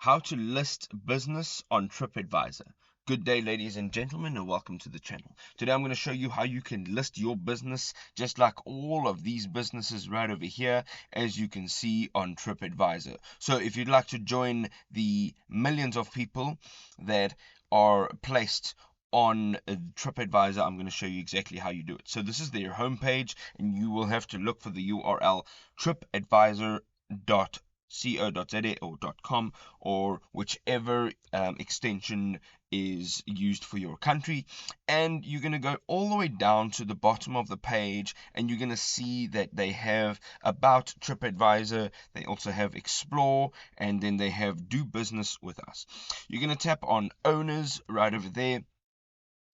How to list business on TripAdvisor. Good day, ladies and gentlemen, and welcome to the channel. Today I'm going to show you how you can list your business just like all of these businesses right over here, as you can see on TripAdvisor. So if you'd like to join the millions of people that are placed on TripAdvisor, I'm going to show you exactly how you do it. So this is their homepage, and you will have to look for the URL tripadvisor.co.za or .com, or whichever extension is used for your country, and you're going to go all the way down to the bottom of the page, and you're going to see that they have about TripAdvisor, they also have Explore, and then they have Do Business with Us. You're going to tap on Owners right over there,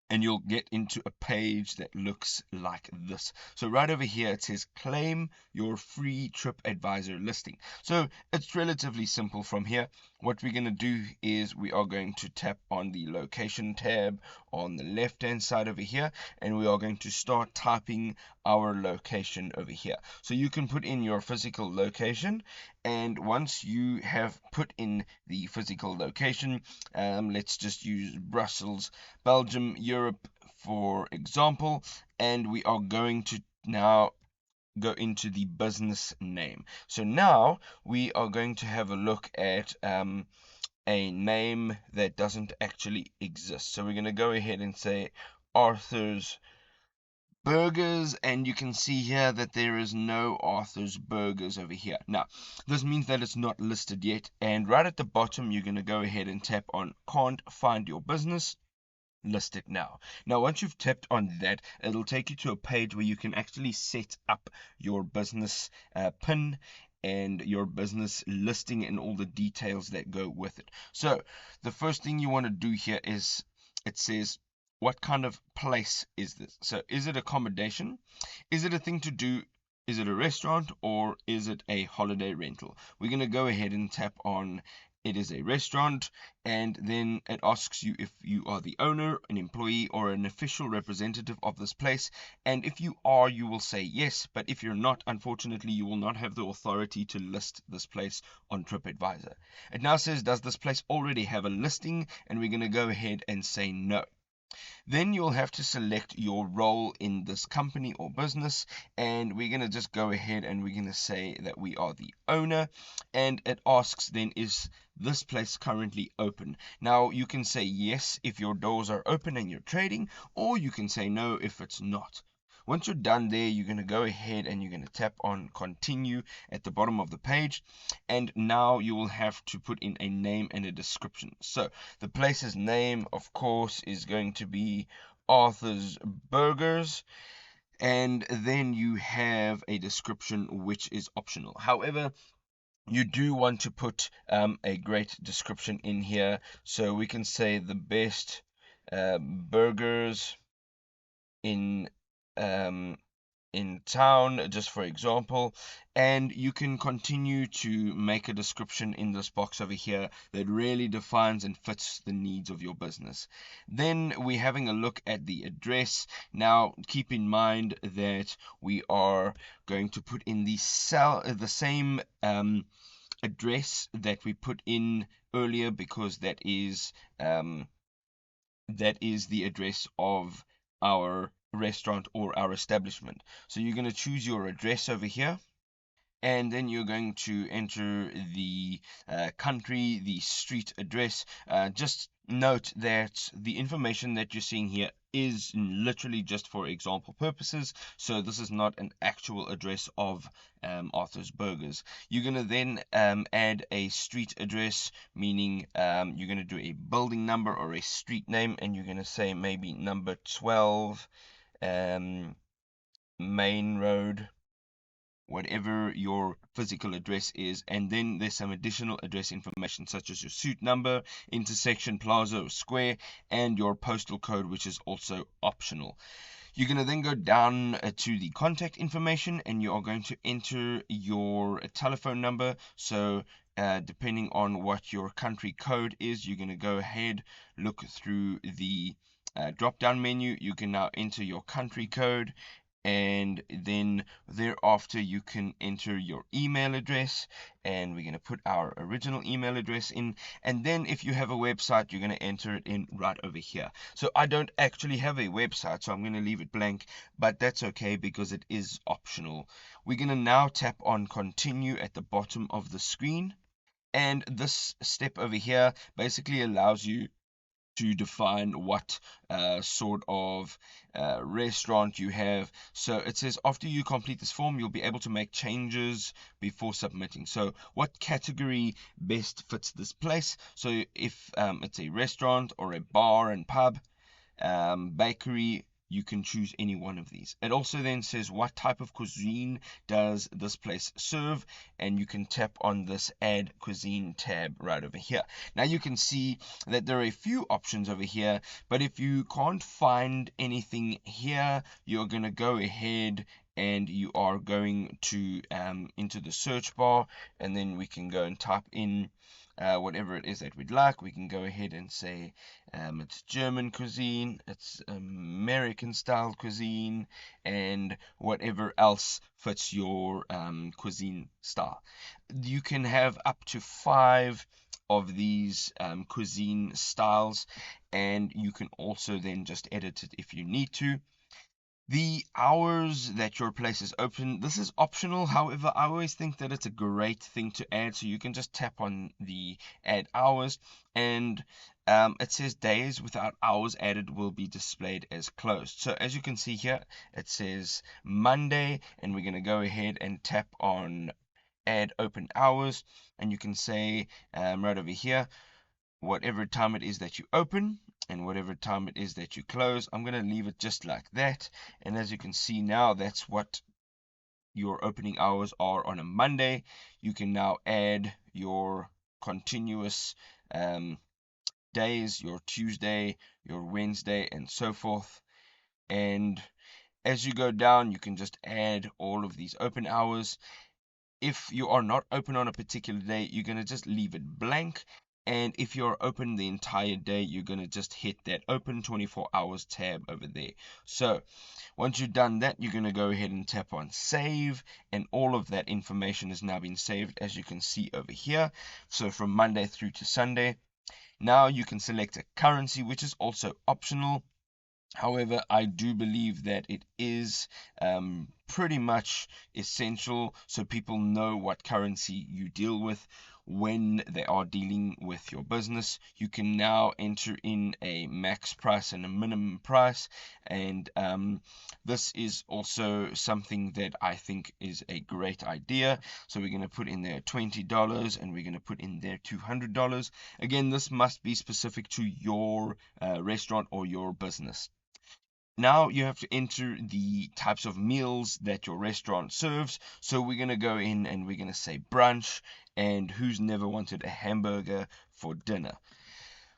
and you'll get into a page that looks like this. So right over here it says claim your free TripAdvisor listing. So it's relatively simple from here. What we're going to do is we are going to tap on the location tab on the left hand side over here, and we are going to start typing our location over here. So you can put in your physical location, and once you have put in the physical location, let's just use Brussels, Belgium, Europe, for example, and we are going to now go into the business name. So now we are going to have a look at a name that doesn't actually exist. So we're going to go ahead and say Arthur's Burgers, and you can see here that there is no Arthur's Burgers over here. Now, this means that it's not listed yet, and right at the bottom, you're going to go ahead and tap on Can't Find Your Business. List it now. Now, once you've tapped on that, it'll take you to a page where you can actually set up your business PIN and your business listing and all the details that go with it. So, the first thing you want to do here is it says, what kind of place is this? So, is it accommodation? Is it a thing to do? Is it a restaurant, or is it a holiday rental? We're going to go ahead and tap on it is a restaurant, and then it asks you if you are the owner, an employee, or an official representative of this place. And if you are, you will say yes, but if you're not, unfortunately, you will not have the authority to list this place on TripAdvisor. It now says, does this place already have a listing? And we're going to go ahead and say no. Then you'll have to select your role in this company or business, and we're going to just go ahead and we're going to say that we are the owner, and it asks then, is this place currently open? Now you can say yes if your doors are open and you're trading, or you can say no if it's not. Once you're done there, you're going to go ahead and you're going to tap on continue at the bottom of the page, and now you will have to put in a name and a description. So the place's name, of course, is going to be Arthur's Burgers, and then you have a description which is optional. However, you do want to put a great description in here, so we can say the best burgers in um, in town, just for example, and you can continue to make a description in this box over here that really defines and fits the needs of your business. Then we're having a look at the address. Now keep in mind that we are going to put in the same address that we put in earlier, because that is the address of our restaurant or our establishment. So you're going to choose your address over here, and then you're going to enter the country, the street address. Just note that the information that you're seeing here is literally just for example purposes, so this is not an actual address of Arthur's Burgers. You're going to then add a street address, meaning you're going to do a building number or a street name, and you're going to say maybe number 12 Main Road, whatever your physical address is, and then there's some additional address information such as your suite number, intersection, plaza, or square, and your postal code, which is also optional. You're going to then go down to the contact information, and you are going to enter your telephone number. So depending on what your country code is, you're going to go ahead, look through the drop down menu. You can now enter your country code, and then thereafter you can enter your email address, and we're going to put our original email address in, and then if you have a website, you're going to enter it in right over here. So I don't actually have a website, so I'm going to leave it blank, but that's okay because it is optional. We're going to now tap on continue at the bottom of the screen, and this step over here basically allows you to define what sort of restaurant you have. So it says after you complete this form, you'll be able to make changes before submitting. So what category best fits this place? So if it's a restaurant or a bar and pub, bakery, you can choose any one of these. It also then says what type of cuisine does this place serve, and you can tap on this add cuisine tab right over here. Now you can see that there are a few options over here, but if you can't find anything here, you're going to go ahead and you are going to into the search bar, and then we can go and type in whatever it is that we'd like. We can go ahead and say it's German cuisine, it's American style cuisine, and whatever else fits your cuisine style. You can have up to 5 of these cuisine styles, and you can also then just edit it if you need to. The hours that your place is open, this is optional. However, I always think that it's a great thing to add. So you can just tap on the add hours, and it says days without hours added will be displayed as closed. So as you can see here, it says Monday, and we're going to go ahead and tap on add open hours, and you can say right over here, whatever time it is that you open and whatever time it is that you close. I'm going to leave it just like that. And as you can see now, that's what your opening hours are on a Monday. You can now add your continuous days, your Tuesday, your Wednesday, and so forth. And as you go down, you can just add all of these open hours. If you are not open on a particular day, you're going to just leave it blank. And if you're open the entire day, you're going to just hit that open 24 hours tab over there. So once you've done that, you're going to go ahead and tap on save, and all of that information has now been saved, as you can see over here. So from Monday through to Sunday. Now you can select a currency, which is also optional. However, I do believe that it is pretty much essential so people know what currency you deal with when they are dealing with your business. You can now enter in a max price and a minimum price, and this is also something that I think is a great idea. So we're going to put in there $20, and we're going to put in there $200. Again, this must be specific to your restaurant or your business. Now you have to enter the types of meals that your restaurant serves. So we're going to go in and we're going to say brunch, and who's never wanted a hamburger for dinner?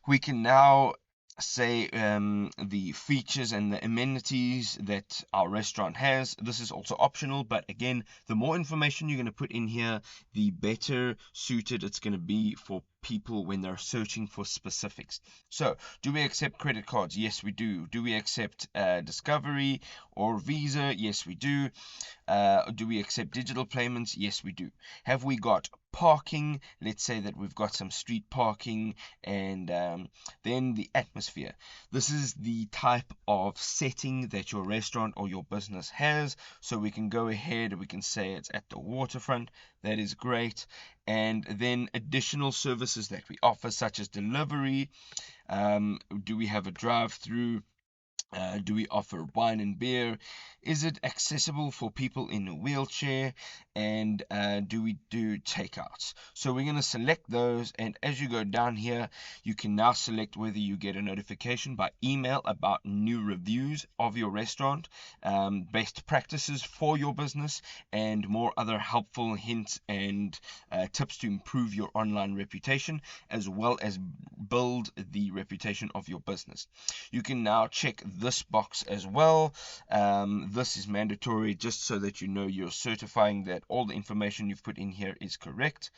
We can now say the features and the amenities that our restaurant has. This is also optional, but again, the more information you're going to put in here, the better suited it's going to be for people when they're searching for specifics. So, do we accept credit cards? Yes, we do. Do we accept Discovery or Visa? Yes, we do. Do we accept digital payments? Yes, we do. Have we got parking? Let's say that we've got some street parking, and then the atmosphere. This is the type of setting that your restaurant or your business has. So we can go ahead, we can say it's at the waterfront. That is great. And then additional services that we offer, such as delivery. Do we have a drive-through? Do we offer wine and beer? Is it accessible for people in a wheelchair? And do we do takeouts? So we're going to select those, and as you go down here, you can now select whether you get a notification by email about new reviews of your restaurant, best practices for your business, and more other helpful hints and tips to improve your online reputation, as well as build the reputation of your business. You can now check this box as well. This is mandatory just so that you know you're certifying that all the information you've put in here is correct.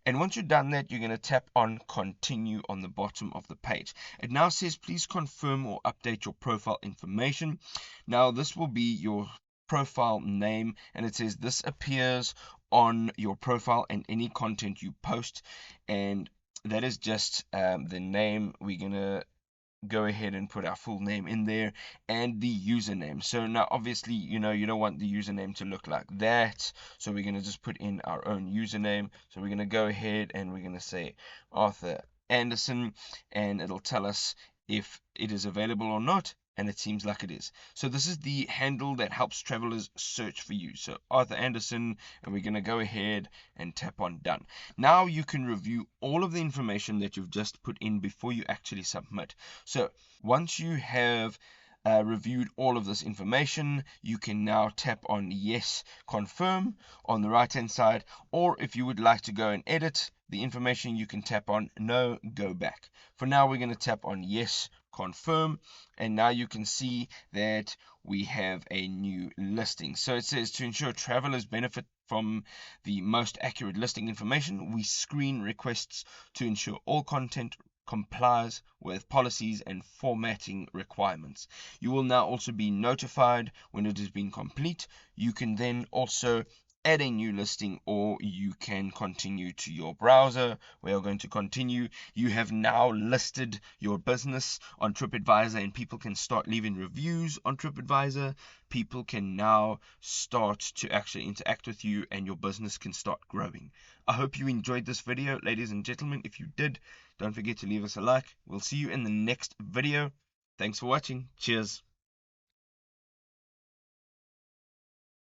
And once you've done that, you're going to tap on continue on the bottom of the page. It now says please confirm or update your profile information. Now this will be your profile name, and it says this appears on your profile and any content you post, and that is just the name. We're gonna go ahead and put our full name in there and the username. So now obviously you don't want the username to look like that, so we're going to just put in our own username. So we're going to go ahead and we're going to say Arthur Anderson, and it'll tell us if it is available or not, and it seems like it is. So this is the handle that helps travelers search for you. So Arthur Anderson, and we're going to go ahead and tap on done. Now you can review all of the information that you've just put in before you actually submit. So once you have reviewed all of this information, you can now tap on yes, confirm on the right hand side, or if you would like to go and edit the information, you can tap on no, go back. For now, we're going to tap on yes, confirm, and now you can see that we have a new listing. So it says, to ensure travelers benefit from the most accurate listing information, we screen requests to ensure all content complies with policies and formatting requirements. You will now also be notified when it has been complete. You can then also add a new listing, or you can continue to your browser. We are going to continue. You have now listed your business on TripAdvisor, and people can start leaving reviews on TripAdvisor. People can now start to actually interact with you, and your business can start growing. I hope you enjoyed this video, ladies and gentlemen. If you did, don't forget to leave us a like. We'll see you in the next video. Thanks for watching. Cheers.